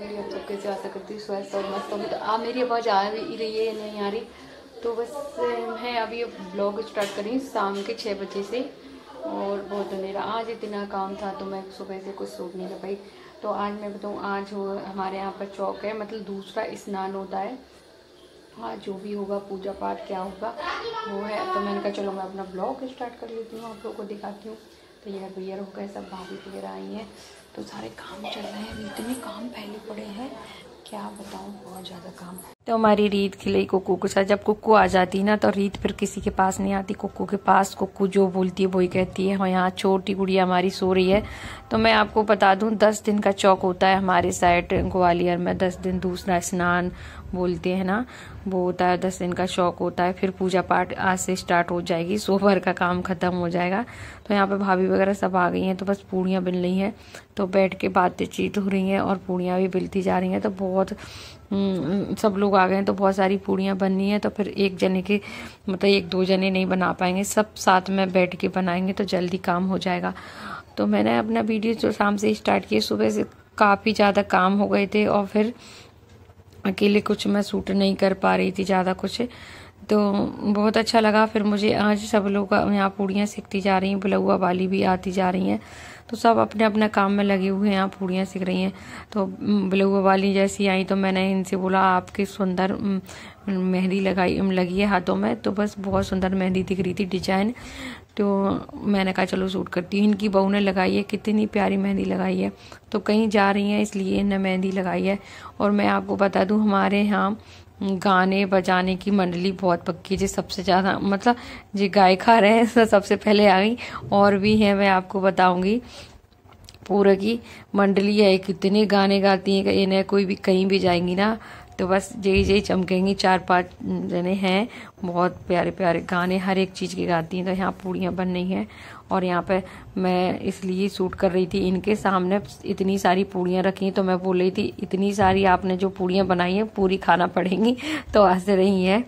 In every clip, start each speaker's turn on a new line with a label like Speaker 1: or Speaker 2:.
Speaker 1: मेरी आप सब कैसे आशा करती हूँ स्वस्थ और मस्त होगी। तो आप मेरी आवाज़ आ रही है या नहीं आ रही? तो बस मैं अभी ब्लॉग स्टार्ट करी शाम के 6 बजे से, और बहुत अंधेरा, आज इतना काम था तो मैं सुबह से कुछ सूट नहीं कर पाई। तो आज मैं बताऊँ, आज हमारे यहाँ पर चौक है, मतलब दूसरा स्नान होता है। आज जो भी होगा पूजा पाठ क्या होगा वो है। तो मैंने कहा चलो मैं अपना ब्लॉग स्टार्ट कर लेती हूँ, आप लोगों को दिखाती हूँ। तो तैयार हो गए सब, भाभी वगैरह आई हैं, तो सारे काम चल रहे हैं। इतने काम फैले पड़े हैं, क्या बताऊँ, बहुत ज़्यादा काम है। तो हमारी रीत खिलाई कुक्कू के साथ। जब कुक्कू आ जाती है ना तो रीत फिर किसी के पास नहीं आती, कुक्कू के पास। कुक्कू जो बोलती है वही कहती है। हाँ, यहाँ छोटी गुड़िया हमारी सो रही है। तो मैं आपको बता दूं, 10 दिन का चौक होता है हमारे साइड ग्वालियर में। 10 दिन दूसरा स्नान बोलते हैं ना, वो होता है। 10 दिन का शौक होता है। फिर पूजा पाठ आज से स्टार्ट हो जाएगी, सोमवार का काम खत्म हो जाएगा। तो यहाँ पे भाभी वगैरह सब आ गई हैं, तो बस पूड़ियाँ बिल रही हैं। तो बैठ के बातचीत हो रही हैं और पूड़ियाँ भी बिलती जा रही हैं। तो बहुत सब लोग आ गए हैं, तो बहुत सारी पूड़ियाँ बननी है। तो फिर एक जने के मतलब 1-2 जने नहीं बना पाएंगे, सब साथ में बैठ के बनाएंगे तो जल्दी काम हो जाएगा। तो मैंने अपना वीडियो जो शाम से स्टार्ट किया, सुबह से काफ़ी ज़्यादा काम हो गए थे और फिर अकेले कुछ मैं शूट नहीं कर पा रही थी ज़्यादा कुछ। तो बहुत अच्छा लगा। फिर मुझे आज सब लोग यहाँ पूड़ियाँ सीखती जा रही हैं, बुलौआ वाली भी आती जा रही हैं। तो सब अपने अपने काम में लगे हुए हैं, यहाँ पूड़ियाँ सीख रही हैं। तो बुलौआ वाली जैसी आई तो मैंने इनसे बोला आपकी सुंदर मेहंदी लगी है हाथों में। तो बस बहुत सुंदर मेहंदी दिख रही थी, डिजाइन। तो मैंने कहा चलो शूट करती हूँ। इनकी बहू ने लगाई है, कितनी प्यारी मेहंदी लगाई है। तो कहीं जा रही हैं इसलिए इन्हें मेहंदी लगाई है। और मैं आपको बता दूं, हमारे यहाँ गाने बजाने की मंडली बहुत पक्की है। सबसे ज़्यादा मतलब जो गायिका रहे सबसे पहले आ गई, और भी है, मैं आपको बताऊंगी। पूरा की मंडली है, कितने गाने गाती हैं। इन्हें कोई भी कहीं भी जाएंगी ना तो बस जय चमकेंगी। 4-5 जने हैं, बहुत प्यारे प्यारे गाने हर एक चीज़ के गाती हैं। तो यहाँ पूड़ियाँ बन रही हैं और यहाँ पे मैं इसलिए शूट कर रही थी। इनके सामने इतनी सारी पूड़ियाँ रखी, तो मैं बोल रही थी इतनी सारी आपने जो पूड़ियाँ बनाई हैं पूरी खाना पड़ेंगी। तो हंस रही हैं।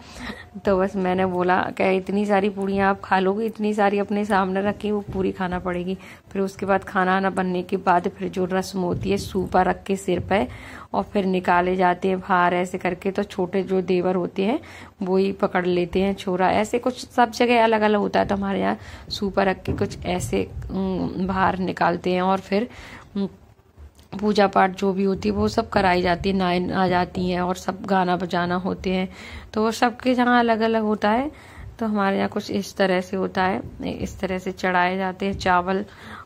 Speaker 1: तो बस मैंने बोला क्या इतनी सारी पूड़ियाँ आप खा लोगे, इतनी सारी अपने सामने रखी, वो पूरी खाना पड़ेगी। फिर उसके बाद खाना ना बनने के बाद फिर जो रस्म होती है, सूपा रख के सिर पे और फिर निकाले जाते हैं बाहर ऐसे करके। तो छोटे जो देवर होते हैं वो ही पकड़ लेते हैं छोरा, ऐसे कुछ सब जगह अलग अलग होता है। तो हमारे यहाँ सूपा रख के कुछ ऐसे बाहर निकालते हैं और फिर पूजा पाठ जो भी होती है वो सब कराई जाती है, नायन आ जाती हैं और सब गाना बजाना होते हैं। तो वो सबके जहाँ अलग अलग होता है। तो हमारे यहाँ कुछ इस तरह से होता है, इस तरह से चढ़ाए जाते हैं चावल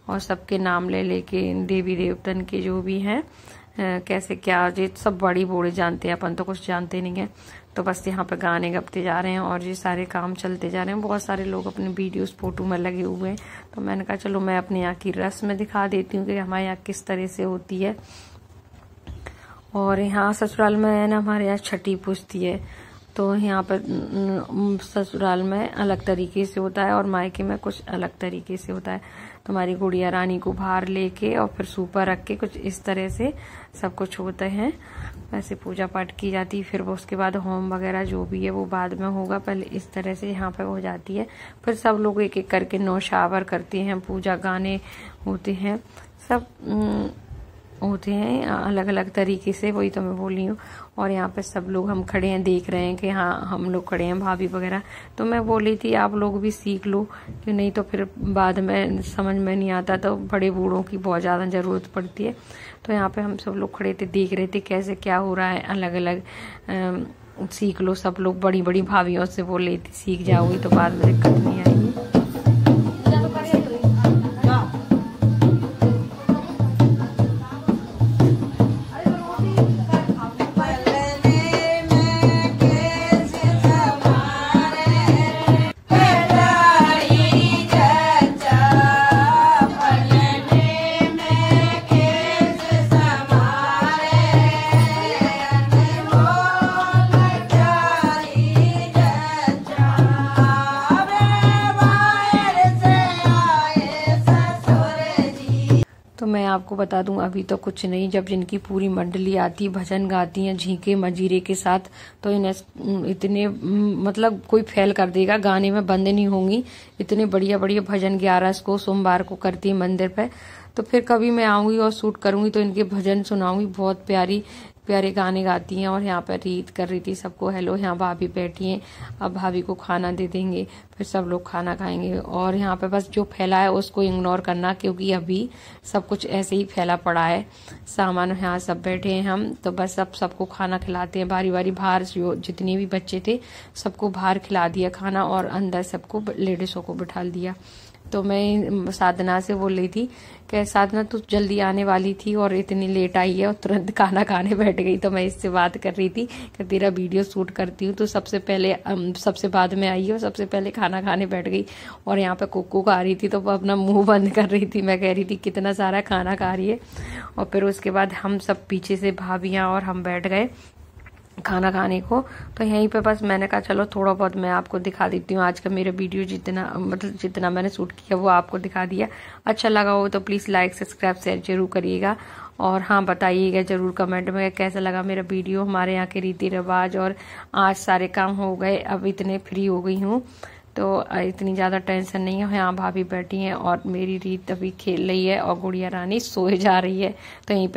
Speaker 1: और सबके नाम ले लेके, देवी देवतन के जो भी हैं कैसे क्या, ये सब बड़ी बूढ़े जानते हैं, अपन तो कुछ जानते नहीं है। तो बस यहाँ पे गाने गपते जा रहे हैं और ये सारे काम चलते जा रहे हैं। बहुत सारे लोग अपने वीडियोस फोटो में लगे हुए हैं। तो मैंने कहा चलो मैं अपने यहाँ की रस्म दिखा देती हूँ कि हमारे यहाँ किस तरह से होती है। और यहाँ ससुराल में है ना, हमारे यहाँ छठी पूजती है। तो यहाँ पर ससुराल में अलग तरीके से होता है और मायके में कुछ अलग तरीके से होता है। तो हमारी गुड़िया रानी को बाहर लेके और फिर सूपा रख के कुछ इस तरह से सब कुछ होते हैं, वैसे पूजा पाठ की जाती है। फिर वो उसके बाद होम वगैरह जो भी है वो बाद में होगा, पहले इस तरह से यहाँ पे हो जाती है। फिर सब लोग एक एक करके नौशावर करते हैं, पूजा गाने होते हैं, सब होते हैं अलग अलग तरीके से, वही तो मैं बोल रही हूँ। और यहाँ पे सब लोग हम खड़े हैं, देख रहे हैं कि हाँ हम लोग खड़े हैं, भाभी वगैरह। तो मैं बोली थी आप लोग भी सीख लो, कि नहीं तो फिर बाद में समझ में नहीं आता। तो बड़े बूढ़ों की बहुत ज़्यादा ज़रूरत पड़ती है। तो यहाँ पे हम सब लोग खड़े थे, देख रहे थे कैसे क्या हो रहा है। अलग अलग सीख लो सब लोग, बड़ी बड़ी भाभियों से बोल रही थी सीख जाओगी तो बाद में दिक्कत नहीं आएगी। तो मैं आपको बता दूं अभी तो कुछ नहीं, जब जिनकी पूरी मंडली आती है, भजन गाती हैं झींके मजीरे के साथ, तो इन्हें इतने मतलब कोई फेल कर देगा, गाने में बंद नहीं होंगी। इतने बढ़िया बढ़िया भजन 11 को सोमवार को करती है मंदिर पे। तो फिर कभी मैं आऊँगी और शूट करूँगी तो इनके भजन सुनाऊँगी। बहुत प्यारी प्यारे गाने गाती हैं। और यहाँ पर रीत कर रही थी सबको हेलो। यहाँ भाभी बैठी हैं, अब भाभी को खाना दे देंगे, फिर सब लोग खाना खाएंगे। और यहाँ पे बस जो फैला है उसको इग्नोर करना, क्योंकि अभी सब कुछ ऐसे ही फैला पड़ा है सामान। यहाँ सब बैठे हैं हम, तो बस सब सबको खाना खिलाते हैं बारी बारी। बाहर जो जितने भी बच्चे थे सबको बाहर खिला दिया खाना, और अंदर सबको लेडीज़ों को बिठा दिया। तो मैं साधना से बोल रही थी कि साधना तू जल्दी आने वाली थी और इतनी लेट आई है और तुरंत खाना खाने बैठ गई। तो मैं इससे बात कर रही थी कि तेरा वीडियो शूट करती हूँ, तो सबसे पहले सबसे बाद में आई है और सबसे पहले खाना खाने बैठ गई। और यहाँ पे कुक्कू खा रही थी तो वो अपना मुंह बंद कर रही थी। मैं कह रही थी कितना सारा खाना खा रही है। और फिर उसके बाद हम सब पीछे से भाभियाँ और हम बैठ गए खाना खाने को। तो यहीं पे बस मैंने कहा चलो थोड़ा बहुत मैं आपको दिखा देती हूँ आज का मेरा वीडियो, जितना मैंने शूट किया वो आपको दिखा दिया। अच्छा लगा हो तो प्लीज़ लाइक सब्सक्राइब शेयर जरूर करिएगा। और हाँ, बताइएगा जरूर कमेंट में कैसा लगा मेरा वीडियो। हमारे यहाँ के रीति रिवाज, और आज सारे काम हो गए, अब इतने फ्री हो गई हूँ तो इतनी ज़्यादा टेंशन नहीं है। यहाँ भाभी बैठी हैं और मेरी रीत अभी खेल रही है और गुड़िया रानी सोए जा रही है। तो यहीं